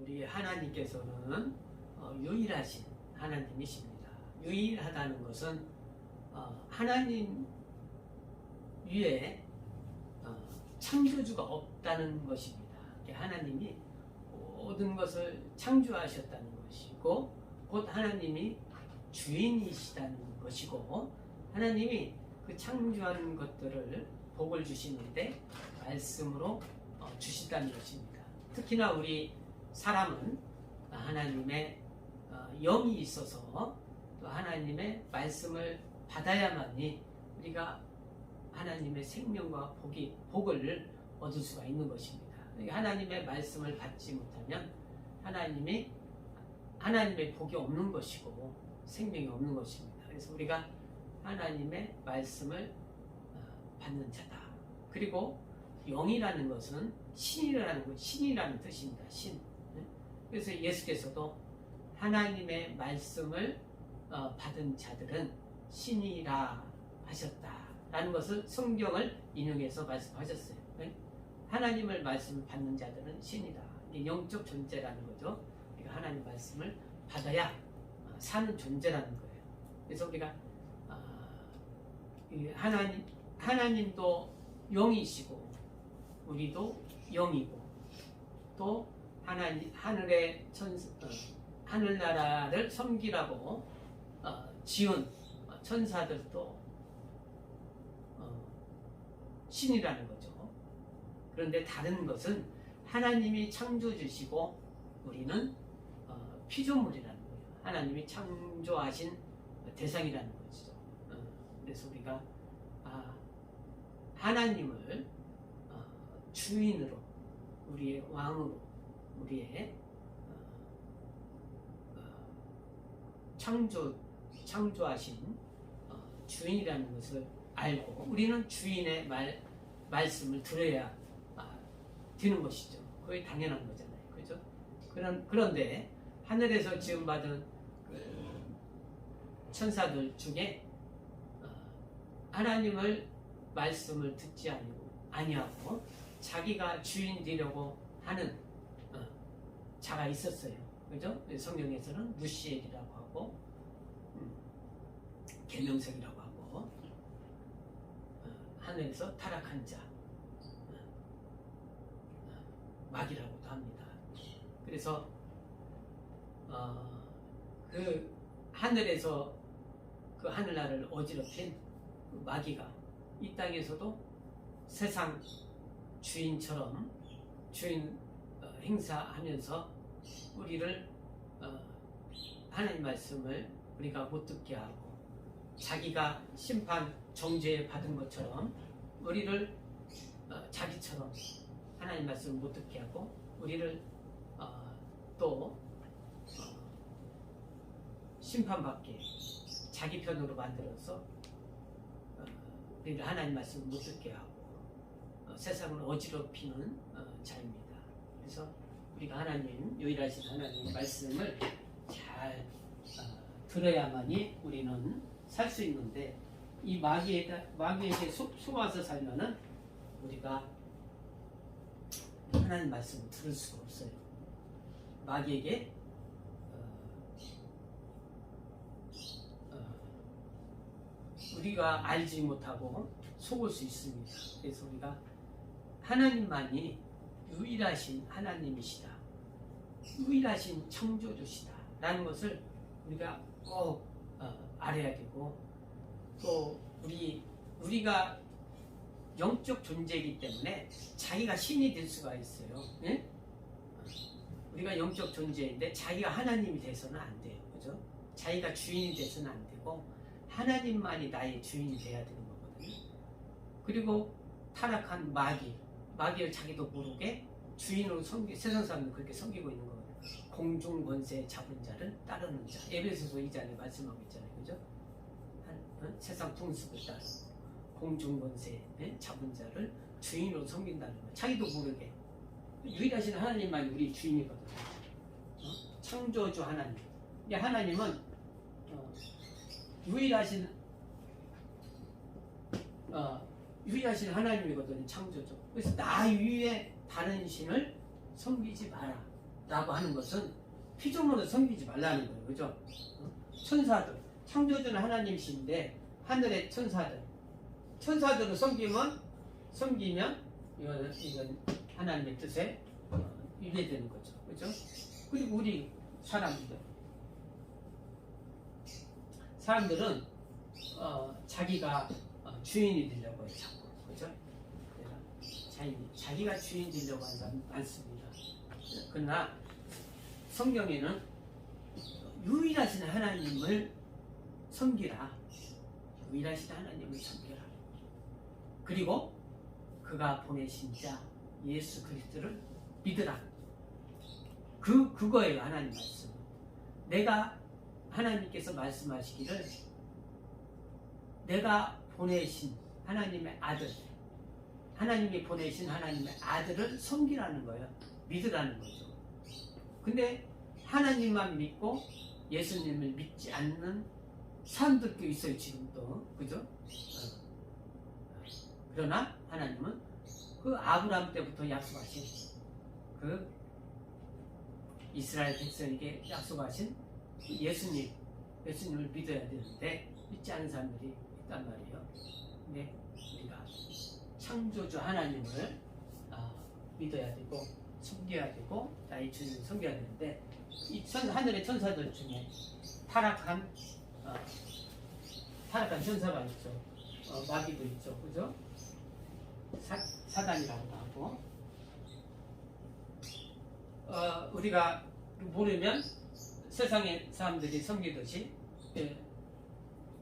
우리 하나님께서는 유일하신 하나님이십니다. 유일하다는 것은 하나님 위에 창조주가 없다는 것입니다. 하나님이 모든 것을 창조하셨다는 것이고 곧 하나님이 주인이시다는 것이고 하나님이 그 창조한 것들을 복을 주시는데 말씀으로 주시다는 것입니다. 특히나 우리 사람은 하나님의 영이 있어서 또 하나님의 말씀을 받아야만이 우리가 하나님의 생명과 복을 얻을 수가 있는 것입니다. 하나님의 말씀을 받지 못하면 하나님의 복이 없는 것이고 생명이 없는 것입니다. 그래서 우리가 하나님의 말씀을 받는 자다. 그리고 영이라는 것은 신이라는 뜻입니다. 신. 그래서 예수께서도 하나님의 말씀을 받은 자들은 신이라 하셨다라는 것을 성경을 인용해서 말씀하셨어요. 하나님을 말씀을 받는 자들은 신이다. 이게 영적 존재라는 거죠. 우리가 하나님 말씀을 받아야 사는 존재라는 거예요. 그래서 우리가 하나님도 영이시고 우리도 영이고 또 하늘나라를 섬기라고 지은 천사들도 신이라는 거죠. 그런데 다른 것은 하나님이 창조주시고 우리는 피조물이라는 거예요. 하나님이 창조하신 대상이라는 것이죠. 그래서 우리가 하나님을 주인으로, 우리의 왕으로, 우리의 창조하신 주인이라는 것을 알고 우리는 주인의 말씀을 들어야 되는 것이죠. 거의 당연한 거잖아요. 그죠? 그런데 하늘에서 지음받은 천사들 중에 하나님을 말씀을 듣지 아니하고 자기가 주인 되려고 하는 자가 있었어요. 그죠? 성경에서는 루시엘이라고 하고 계명성이라고 하고 하늘에서 타락한 자 마귀라고도 합니다. 그래서 그 하늘에서 그 하늘나라를 어지럽힌 그 마귀가 이 땅에서도 세상 주인처럼 주인 행사하면서 우리를 하나님 말씀을 우리가 못 듣게 하고 자기가 심판 정죄 받은 것처럼 우리를 자기처럼 하나님 말씀을 못 듣게 하고 우리를 또 심판받게 자기 편으로 만들어서 우리를 하나님 말씀을 못 듣게 하고 세상을 어지럽히는 자입니다. 그래서 우리가 하나님, 유일하신 하나님 말씀을 잘 들어야만이 우리는 살 수 있는데 이 마귀에게 속아서 살면은 우리가 하나님 말씀을 들을 수가 없어요. 마귀에게 우리가 알지 못하고 속을 수 있습니다. 그래서 우리가 하나님만이 유일하신 하나님이시다, 유일하신 창조주시다 라는 것을 우리가 꼭 알아야 되고 또 우리가 영적 존재이기 때문에 자기가 신이 될 수가 있어요. 네? 우리가 영적 존재인데 자기가 하나님이 돼서는 안 돼요. 그죠? 자기가 주인이 돼서는 안 되고 하나님만이 나의 주인이 돼야 되는 거거든요. 그리고 타락한 마귀를 자기도 모르게 주인으로 세상 사람들 그렇게 섬기고 있는 거거든요. 공중 권세 잡은 자를 따르는 자. 에베소서 2장에 말씀하고 있잖아요. 그죠? 세상 풍습을 따르고 공중 권세 잡은 자를 주인으로 섬긴다는 거예요. 자기도 모르게. 유일하신 하나님만이 우리 주인이거든요. 창조주 하나님. 이 하나님은 유일하신 하나님이거든요. 창조주. 그래서 나 위에 다른 신을 섬기지 마라. 라고 하는 것은 피조물을 섬기지 말라는 거예요. 그죠? 천사들, 창조주는 하나님이신데 하늘의 천사들을 섬기면 이건 하나님의 뜻에 위배되는 거죠. 그죠? 그리고 우리 사람들은 자기가 주인이 되려고 해요. 자꾸. 그죠? 자기가 주인 되려고 하는 사람 많습니다. 그러나 성경에는 유일하신 하나님을 섬기라. 유일하신 하나님을 섬기라. 그리고 그가 보내신 자 예수 그리스도를 믿으라. 그거예요. 하나님 말씀. 내가 하나님께서 말씀하시기를 내가 보내신 하나님의 아들, 하나님이 보내신 하나님의 아들을 섬기라는 거예요. 믿으라는 거죠. 근데 하나님만 믿고 예수님을 믿지 않는 사람들도 있어요. 지금도. 그죠? 그러나 하나님은 그 아브라함 때부터 약속하신 그 이스라엘 백성에게 약속하신 예수님을 믿어야 되는데 믿지 않는 사람들이 있단 말이에요. 근데 우리가 창조주 하나님을 믿어야 되고 섬겨야 되고 나의 주님을 섬겨야 되는데 이 하늘의 천사들 중에 타락한 천사가 있죠. 마귀도 있죠. 그죠? 사단이라고 하고 우리가 모르면 세상의 사람들이 섬기듯이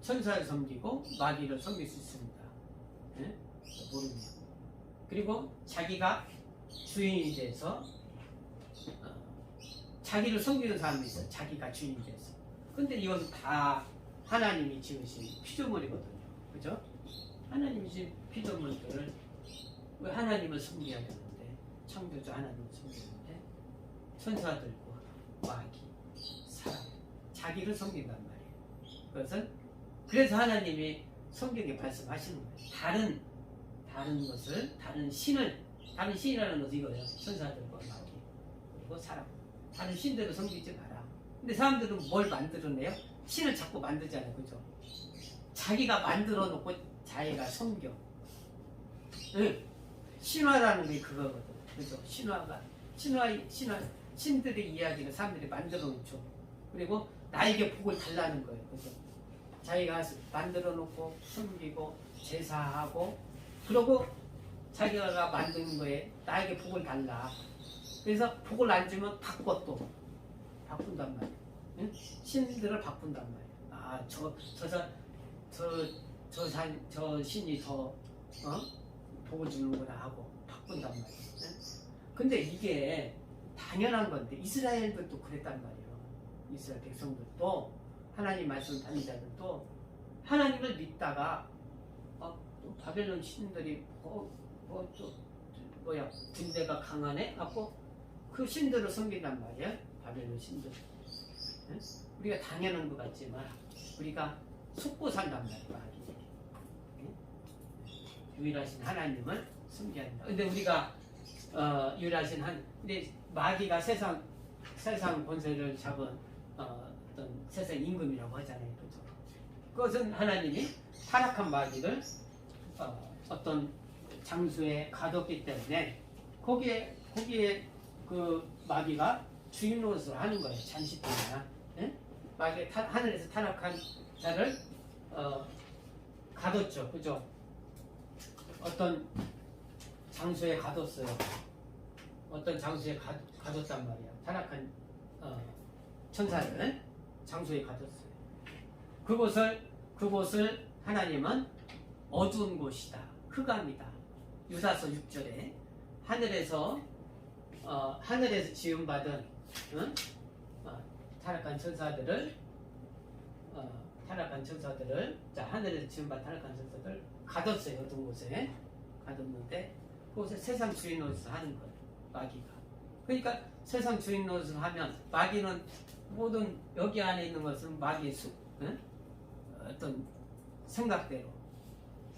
천사를 섬기고 마귀를 섬길 수 있습니다. 모르면. 그리고 자기가 주인이 돼서 자기를 섬기는 사람이 있어요. 자기가 주인이 돼서. 근데 이건 다 하나님이 지으신 피조물이거든요. 그죠? 하나님이 지은 피조물들을 왜 하나님을 섬겨야 되는데 창조주 하나님을 섬기는데 천사들과 마귀, 사람, 자기를 섬긴단 말이에요. 그래서 하나님이 성경에 말씀하시는 거예요. 다른 신이라는 것은 이거예요. 천사들과 마귀, 그리고 사람. 다른 신들을 섬기지 마라. 근데 사람들은 뭘 만들어내요? 신을 자꾸 만들잖아요. 그죠? 자기가 만들어 놓고 자기가 섬겨. 응. 신화라는 게 그거거든. 그죠? 신들의 이야기를 사람들이 만들어 놓죠. 그리고 나에게 복을 달라는 거예요. 그죠? 자기가 만들어 놓고 숨기고 제사하고 그러고 자기가 만드는 거에 나에게 복을 달라. 그래서 복을 안 주면 바꾼단 말이에요. 응? 신들을 바꾼단 말이에요. 저 신이 더 복을 주는구나 하고 바꾼단 말이에요. 응? 근데 이게 당연한 건데 이스라엘들도 그랬단 말이에요. 이스라엘 백성들도 하나님 말씀 받는 자들도 하나님을 믿다가 또 바벨론 신들이 군대가 강하네 하고 그 신들을 섬긴단 말이에요. 바벨론 신들. 응? 우리가 당연한 것 같지만 우리가 속고 산단 말이에요. 응? 유일하신 하나님을 섬겨야 한다. 근데 우리가 유일하신 근데 마귀가 세상 권세를 잡은 어떤 세상 임금이라고 하잖아요. 그렇죠? 그것은 하나님이 타락한 마귀를 어떤 장소에 가뒀기 때문에 거기에 그 마귀가 주인 노릇을 하는 거예요. 잠시 동안. 예? 마귀 하늘에서 타락한 자를 가뒀죠. 그죠? 어떤 장소에 가뒀어요. 어떤 장소에 가뒀단 말이야. 타락한 천사를 장소에 가뒀어요. 그곳을 하나님은 어두운 곳이다. 흑암이다. 유다서 6절에 하늘에서 지음받은 타락한 천사들을 하늘에서 지음받은 타락한 천사들을 가뒀어요. 어떤 곳에 가뒀는데 그곳에 세상 주인 노릇을 하는 거예요. 마귀가. 그러니까 세상 주인 노릇을 하면 마귀는 모든 여기 안에 있는 것은 마귀의 어떤 생각대로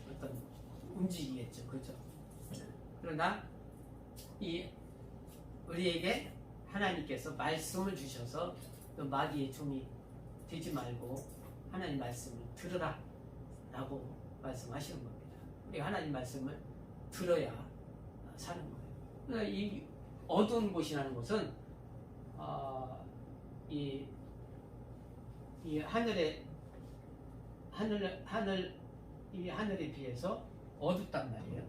어떤 움직이겠죠. 그죠? 그러나 우리에게 하나님께서 말씀을 주셔서 또 마귀의 종이 되지 말고 하나님 말씀을 들으라 라고 말씀하시는 겁니다. 우리가 하나님 말씀을 들어야 사는 거예요. 그러니까 이 어두운 곳이라는 것은 이 하늘에 비해서 어둡단 말이에요.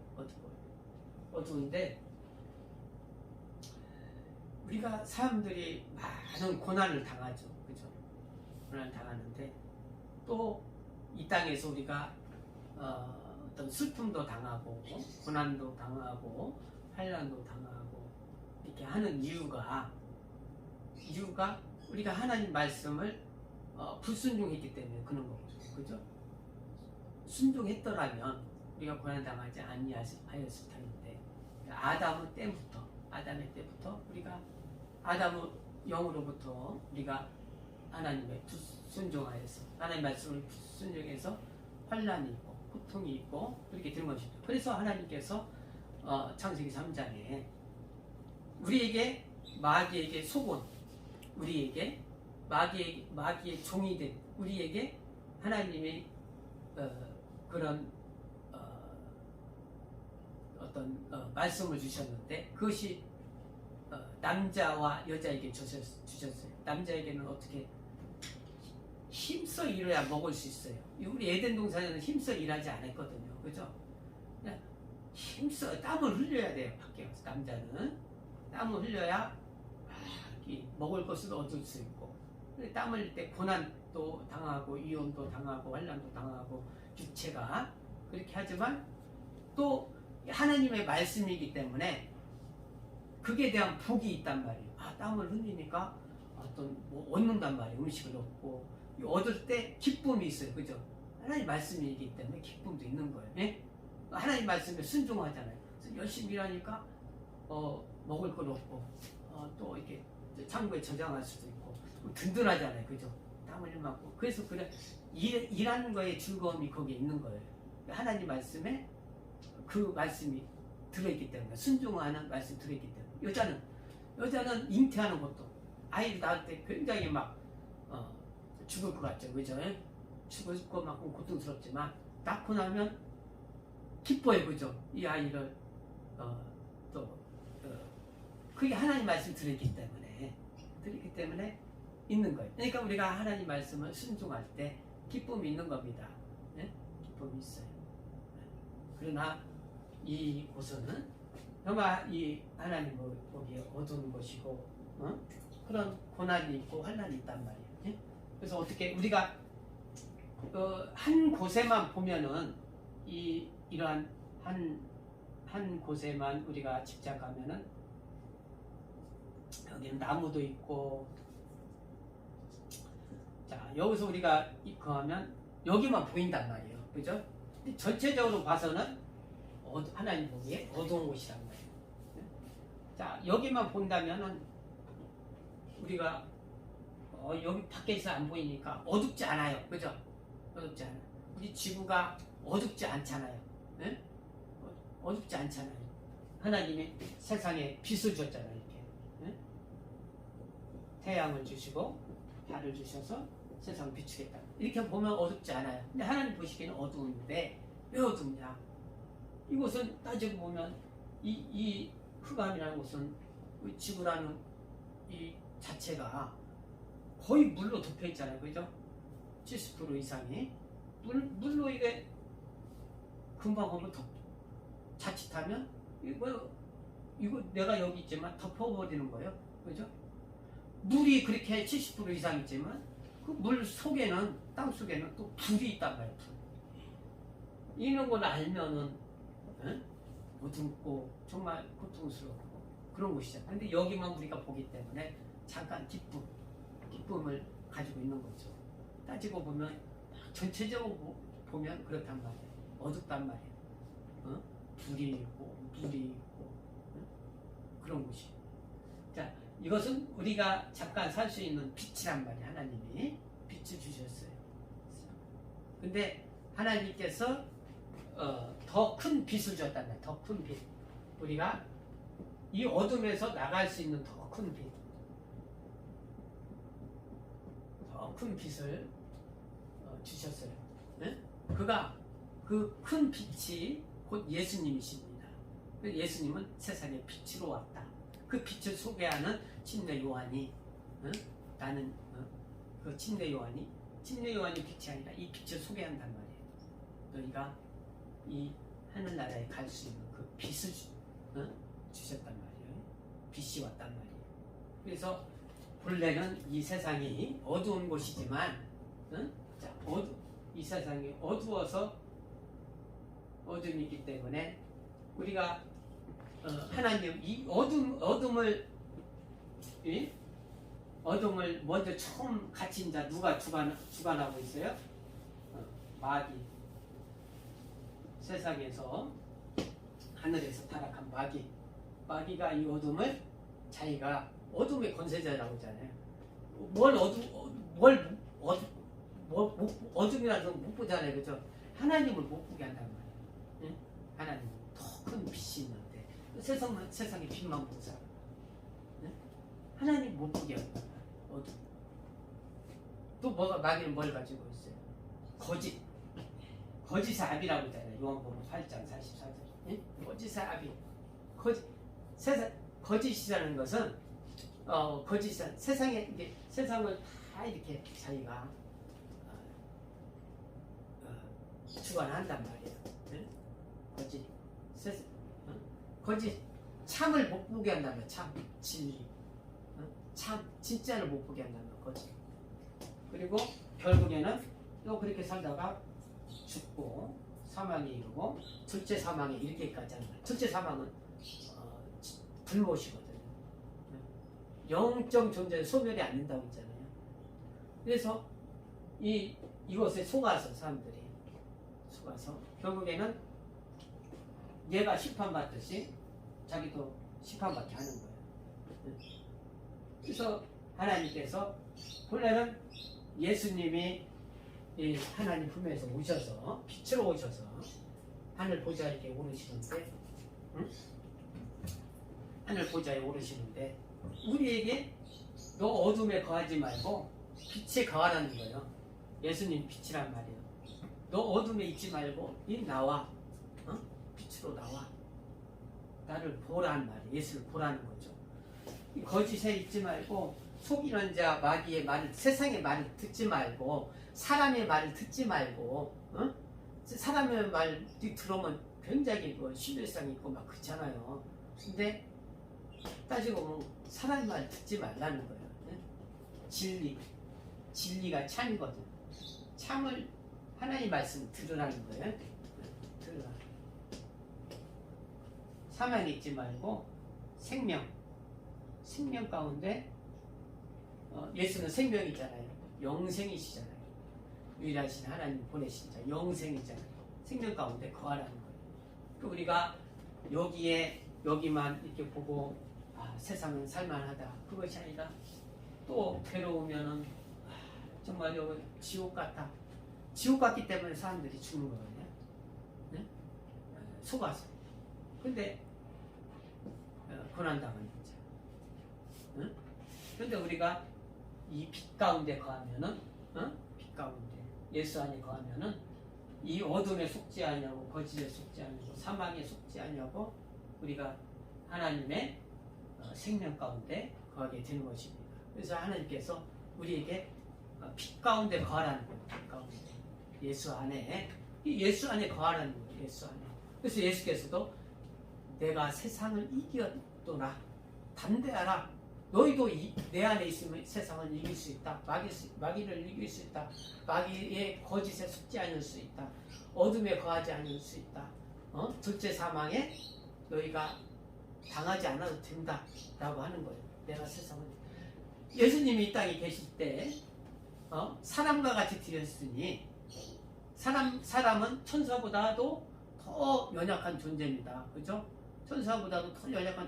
어두운데 우리가 사람들이 많은 고난을 당하죠. 그죠? 고난을 당하는데 또 이 땅에서 우리가 어떤 슬픔도 당하고 고난도 당하고 환난도 당하고 이렇게 하는 이유가 우리가 하나님 말씀을 불순종했기 때문에 그런 거죠. 그죠? 순종했더라면 우리가 고난 당하지 아니하였을 텐데 아담의 때부터 우리가 아담의 영으로부터 우리가 하나님의 불순종하여서 하나님 말씀을 불순종해서 환난이 있고 고통이 있고 그렇게 되는 것입니다. 그래서 하나님께서 창세기 3장에 우리에게 마귀에게 속은 우리에게 마귀의 종이 된 우리에게 하나님의 그런 어떤 말씀을 주셨는데 그것이 남자와 여자에게 주셨어요. 남자에게는 어떻게 힘써 일해야 먹을 수 있어요. 우리 에덴 동산에는 힘써 일하지 않았거든요. 그죠? 그냥 힘써 땀을 흘려야 돼요. 밖에 가서 남자는 땀을 흘려야 먹을 것을 얻을 수 있고 땀 흘릴 때 고난도 당하고 이혼도 당하고 환난도 당하고 육체가 그렇게 하지만 또 하나님의 말씀이기 때문에 그게 대한 복이 있단 말이에요. 땀을 흘리니까 어떤 얻는단 말이에요. 음식을 얻고 얻을 때 기쁨이 있어요. 그죠? 하나님 말씀이기 때문에 기쁨도 있는 거예요. 예? 하나님 말씀에 순종하잖아요. 그래서 열심히 일하니까 먹을 걸 얻고 또 이렇게 창고에 저장할 수도 있고 든든하잖아요. 그죠? 땀을 흘리고 그래서 그래 일하는 거에 즐거움이 거기에 있는 거예요. 하나님 말씀에 그 말씀이 들어있기 때문에 순종하는 말씀이 들어있기 때문에 여자는 잉태하는 것도 아이를 낳을 때 굉장히 막 죽을 것 같죠. 그죠? 죽을 것만큼 고통스럽지만 낳고 나면 기뻐요. 그죠? 이 아이를 그게 하나님 말씀이 들어있기 때문에 있는 거예요. 그러니까 우리가 하나님 말씀을 순종할 때 기쁨이 있는 겁니다. 네? 기쁨이 있어요. 그러나 이 곳은 정말 이 하나님 보기에 어두운 곳이고 그런 고난이 있고 환난이 있단 말이에요. 네? 그래서 어떻게 우리가 한 곳에만 보면은 이러한 한 곳에만 우리가 집착하면은 여기는 나무도 있고 자 여기서 우리가 거하면 여기만 보인단 말이에요. 그죠? 근데 전체적으로 봐서는 하나님 보기에 어두운 곳이란 말이에요. 자 여기만 본다면은 우리가 여기 밖에서 안 보이니까 어둡지 않아요. 그죠? 어둡지 않아요. 우리 지구가 어둡지 않잖아요. 네? 어둡지 않잖아요. 하나님이 세상에 빛을 줬잖아요. 이렇게. 네? 태양을 주시고 달을 주셔서 세상을 비추겠다. 이렇게 보면 어둡지 않아요. 근데 하나님 보시기에는 어두운데 왜 어둡냐? 이곳은 따지고 보면 이 흑암이라는 것은 지구라는 이 자체가 거의 물로 덮여 있잖아요. 그죠? 70% 이상이 물로 이게 금방 오면 자칫하면 이거 내가 여기 있지만 덮어버리는 거예요. 그죠? 물이 그렇게 70% 이상 있지만 그 물 속에는 땅 속에는 또 불이 있단 말이에요. 이런 걸 알면은 어둡고 정말 고통스럽고 그런 곳이잖아요. 근데 여기만 우리가 보기 때문에 잠깐 기쁨을 가지고 있는 거죠. 따지고 보면 전체적으로 보면 그렇단 말이에요. 어둡단 말이에요. 불이 있고 물이 있고 그런 곳이. 자, 이것은 우리가 잠깐 살 수 있는 빛이란 말이에요. 하나님이 빛을 주셨어요. 근데 하나님께서 더 큰 빛을 줬단 말이에요. 더 큰 빛. 우리가 이 어둠에서 나갈 수 있는 더 큰 빛. 큰 빛을 주셨어요. 네? 그가 그 큰 빛이 곧 예수님이십니다. 예수님은 세상에 빛으로 왔다. 그 빛을 소개하는 침례 요한이 나는 그 침례 요한이 빛이 아니라 이 빛을 소개한단 말이에요. 너희가 이 하늘나라에 갈 수 있는 그 빛을 주셨단 말이에요. 빛이 왔단 말이에요. 그래서 본래는 이 세상이 어두운 곳이지만 이 세상이 어두워서 어둠이 있기 때문에 우리가 하나님 이 어둠을 먼저 처음 갇힌 자 누가 주관하고 있어요? 마귀. 세상에서 하늘에서 타락한 마귀가 이 어둠을 자기가 어둠의 권세자라고 하잖아요. 어둠이라서 못 보잖아요, 그죠? 하나님을 못 보게 한단 말이에요. 응? 하나님 더 큰 빛이 있는데 세상에 빛만 보고 살아. 응? 하나님 못 보게 한단 말이에요. 어둠. 또 마귀는 뭘 가지고 있어요? 거짓의 압이라고 하잖아요. 요한복음 8장 44절. 응? 거짓의 압이. 거짓이라는 것은 세상을 다 이렇게 자기가 주관한단 말이에요. 네? 거짓, 참을 못 보게 한다면 진리, 진짜를 못 보게 한다면 거짓. 그리고 결국에는 또 그렇게 살다가 죽고 사망에 이르고 둘째 사망에 이르기까지 하는 거예요. 둘째 사망은 불못이거든요. 영적 존재는 소멸이 안 된다고 했잖아요. 그래서 이것에 속아서 사람들이 결국에는 얘가 심판받듯이 자기도 심판받게 하는 거예요. 그래서 하나님께서 본래는 예수님이 이 하나님 품에서 오셔서 빛으로 오셔서 하늘 보좌에 이렇게 오르시는데 하늘 보좌에 오르시는데 우리에게 너 어둠에 거하지 말고 빛에 거하라는 거예요. 예수님 빛이란 말이에요. 너 어둠에 있지 말고 나와 빛으로 나와 나를 보라는 말이에요. 예수를 보라는 거죠. 거짓에 있지 말고 속이는 자 마귀의 말을 세상의 말을 듣지 말고 사람의 말을 듣지 말고 사람의 말 들으면 굉장히 신뢰성 있고 막 그렇잖아요. 근데 따지고 보면 사람의 말 듣지 말라는 거예요. 진리가 참이거든. 참을 하나님 말씀 들으라는 거예요. 들으라. 사망에 있지 말고 생명 가운데 예수는 생명이잖아요. 영생이시잖아요. 유일하신 하나님 보내신 자 영생이잖아요. 생명 가운데 거하라는 거예요. 우리가 여기만 이렇게 보고 세상은 살만하다 그것이 아니라 또 괴로우면은 정말 여기 지옥 같기 때문에 사람들이 죽는 거거든요. 네? 속아서. 근데 고난당하는 거죠. 응? 근데 우리가 이 빛 가운데 거하면은 빛 가운데 예수 안에 거하면은 이 어둠에 속지 아니하고 거짓에 속지 아니하고 사망에 속지 아니하고 우리가 하나님의 생명 가운데 거하게 되는 것입니다. 그래서 하나님께서 우리에게 빛 가운데 거하라는 거예요. 빛 가운데. 예수 안에 거하라는 거예요. 예수 안에. 그래서 예수께서도 내가 세상을 이겼도다. 담대하라. 너희도 내 안에 있으면 세상을 이길 수 있다. 마귀를 이길 수 있다. 마귀의 거짓에 속지 않을 수 있다. 어둠에 거하지 않을 수 있다. 둘째 사망에 너희가 당하지 않아도 된다. 라고 하는 거예요. 내가 세상을. 예수님이 이 땅에 계실 때 사람과 같이 되었으니 사람은 천사보다도 더 연약한 존재입니다. 그죠? 천사보다도 더 연약한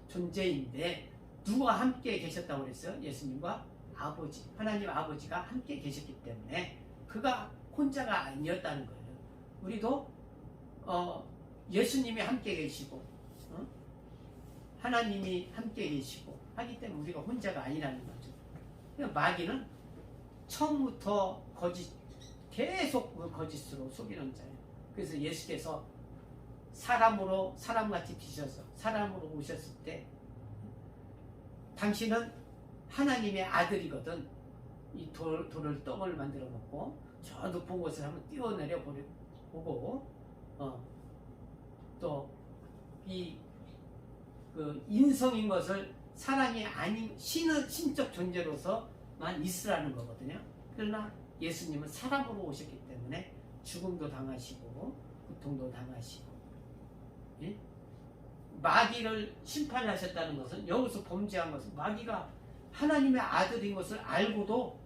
존재인데 누가 함께 계셨다고 그랬어요? 예수님과 아버지, 하나님 아버지가 함께 계셨기 때문에 그가 혼자가 아니었다는 거예요. 우리도 예수님이 함께 계시고 하나님이 함께 계시고 하기 때문에 우리가 혼자가 아니라는 거죠. 마귀는 처음부터 계속 그 거짓으로 속이는 자예요. 그래서 예수께서 사람같이 비셔서 사람으로 오셨을 때 당신은 하나님의 아들이거든. 이 돌을 떡을 만들어 놓고 저 높은 곳을 한번 뛰어내려 보고 또 이 그 인성인 것을 사람이 아닌 신적 존재로서만 있으라는 거거든요. 그러나 예수님은 사람으로 오셨기 때문에 죽음도 당하시고 고통도 당하시고, 예? 마귀를 심판하셨다는 것은, 여기서 범죄한 것은 마귀가 하나님의 아들인 것을 알고도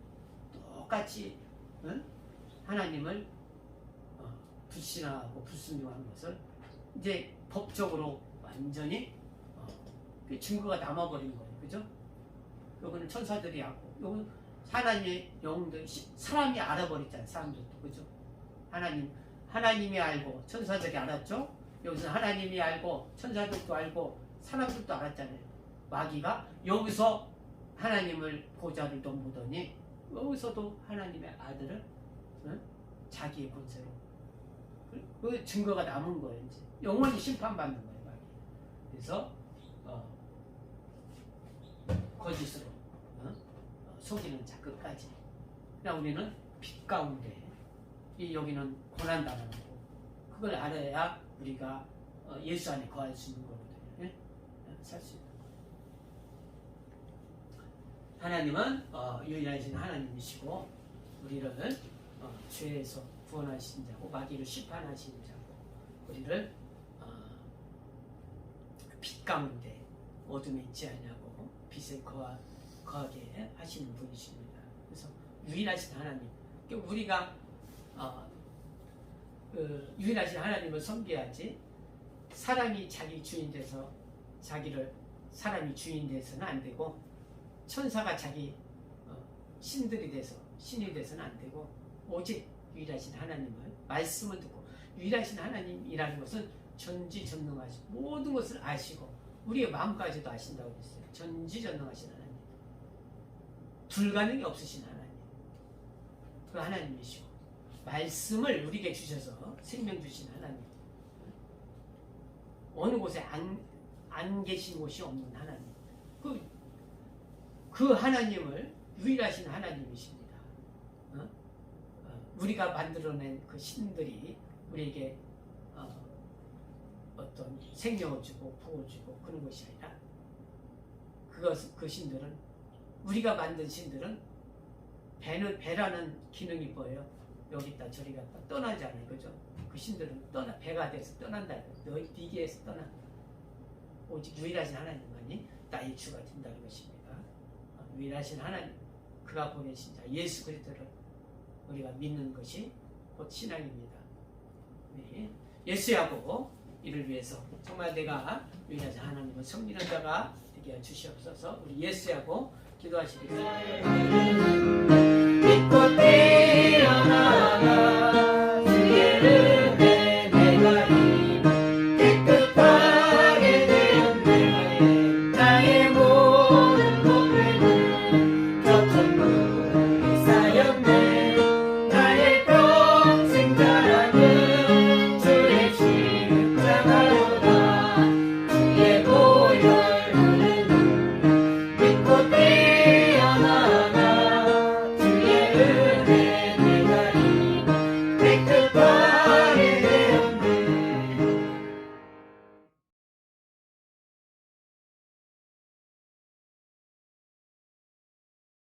똑같이 하나님을 불신하고 불순종한 것을 이제 법적으로 완전히 그 증거가 남아버린 거예요. 그죠? 요거는 천사들이 하고, 요거는 하나님의 영웅들, 사람이 알아버렸잖아요. 사람들도. 그죠? 하나님이 알고 천사들이 알았죠? 여기서 하나님이 알고 천사들도 알고 사람들도 알았잖아요. 마귀가 여기서 하나님을 보좌를 넘보더니 여기서도 하나님의 아들을 자기의 권세로, 그 증거가 남은 거예요. 이제 영원히 심판받는 거예요. 마귀. 그래서 거짓으로 속이는 자 끝까지. 그냥 우리는 빛 가운데, 여기는 고난당하는 거고, 그걸 알아야 우리가 예수 안에 거할 수 있는 거거든요. 예? 살 수 있는 거. 하나님은 유일하신 하나님이시고, 우리를 죄에서 구원하신 자고, 마귀를 심판하신 자고, 우리를 빛 가운데 어둠에 있지 않냐고 빛에 거하게 하시는 분이십니다. 그래서 유일하신 하나님, 우리가 유일하신 하나님을 섬겨야지, 사람이 자기 주인 돼서 사람이 주인 돼서는 안 되고, 천사가 자기 신들이 돼서 신이 돼서는 안 되고, 오직 유일하신 하나님을, 말씀을 듣고, 유일하신 하나님이라는 것은 전지전능하시고 모든 것을 아시고 우리의 마음까지도 아신다고 했어요. 전지전능하신 하나님, 불가능이 없으신 하나님, 그 하나님이시고, 말씀을 우리에게 주셔서 생명 주신 하나님, 어느 곳에 안 계신 곳이 없는 하나님, 그 하나님을 유일하신 하나님이십니다. 우리가 만들어낸 그 신들이 우리에게 어떤 생명을 주고 부어 주고 그런 것이 아니라, 그 신들은, 우리가 만든 신들은 배라는 기능이 뭐예요? 여기 있다 저리 갔다 떠나지 않아요. 그죠? 그 신들은 배가 돼서 떠난다. 네게에서 떠난다. 오직 유일하신 하나님만이 나의 주가 된다는 것입니다. 유일하신 하나님, 그가 보내신 자 예수 그리스도를 우리가 믿는 것이 곧 신앙입니다. 네. 예수하고 이를 위해서 정말 내가 유일하신 하나님을 섬기는 자가 되게 주시옵소서. 우리 예수하고 기도하시겠습니다. 믿고 태어나가